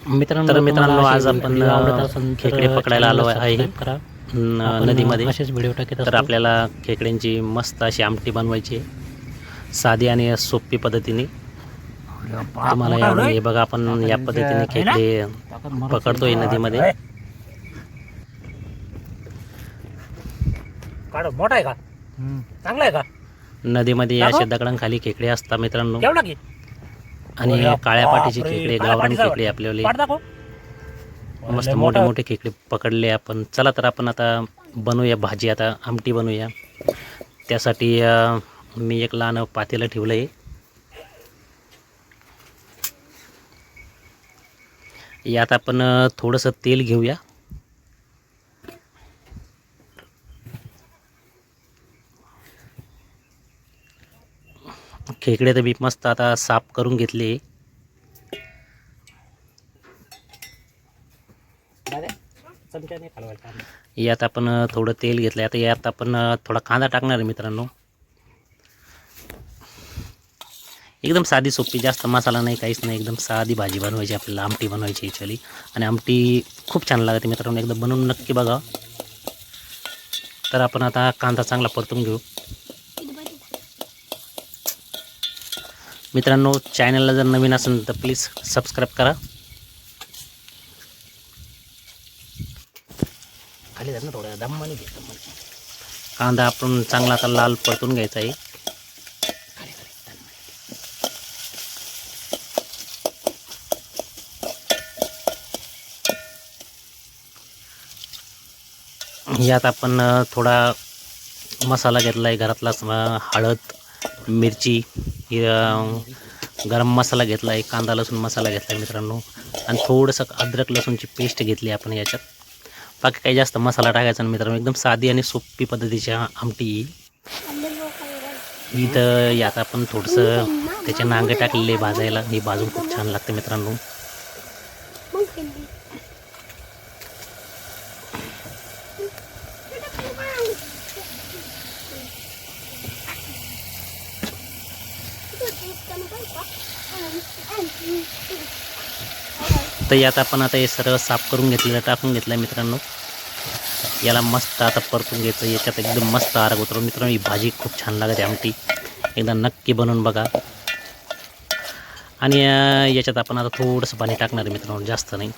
मित्रांनो आज आपण खेकडे पकडायला आलो आहे नदीमध्ये. असेच व्हिडिओ टाकत तर आपल्याला खेकड्यांची मस्त अशी आमटी बनवायची आहे, साधी आणि सोपी पद्धतीने. तुम्हाला यावेळी हे बघा, आपण या पद्धतीने खेकडे पकडतोय नदीमध्ये. मोठा आहे का, चांगला आहे का? नदीमध्ये अशा दगडांखाली खेकडे असतात मित्रांनो, आणि काळ्या पाटीचे खेकडे, गावरान खेकडे आपल्याला मस्त मोठे मोठे खेकडे पकडले आपण. चला तर आपण आता बनवूया भाजी, आता आमटी बनवूया. त्यासाठी मी एक लहान पातेलं ठेवलं आहे. यात आपण थोडंसं तेल घेऊया. खेकडे तर मी मस्त आता साफ करून घेतले. यात आपण थोडं तेल घेतलं. आता यात आपण थोडा कांदा टाकणार आहे मित्रांनो. एकदम साधी सोपी, जास्त मसाला नाही, काहीच नाही. एकदम साधी भाजी बनवायची आपल्याला, आमटी बनवायची ॲक्च्युअली. आणि आमटी खूप छान लागते मित्रांनो, एकदा बनवून नक्की बघा. तर आपण आता कांदा चांगला परतून घेऊ. मित्रांनो, चॅनलला जर नवीन असेल तर प्लीज सबस्क्राईब करा. खाली जात ना थोड्या दमाने घे. कांदा आपण चांगला आता लाल परतून घ्यायचा आहे. यात आपण थोडा मसाला घेतला आहे घरातला, हळद, मिरची, गरम मसाला घेतला आहे, कांदा लसूण मसाला घेतला आहे मित्रांनो, आणि थोडंसं अद्रक लसूणची पेस्ट घेतली आपण याच्यात. बाकी काही जास्त मसाला टाकायचा नाही मित्रांनो, एकदम साधी आणि सोपी पद्धतीची आमटी. इथं यात आपण थोडंसं त्याचे नांगे टाकलेले भाजायला, हे भाजून खूप छान लागते मित्रांनो. तर यात आपण आता हे सर्व साफ करून घेतलेलं टाकून घेतलं आहे मित्रांनो. याला मस्त आता परतून घ्यायचं. याच्यात एकदम मस्त आरग उतरून मित्रांनो, ही भाजी खूप छान लागते आमटी. एकदा नक्की बनवून बघा. आणि याच्यात आपण आता थोडंसं पाणी टाकणार आहे मित्रांनो, जास्त नाही.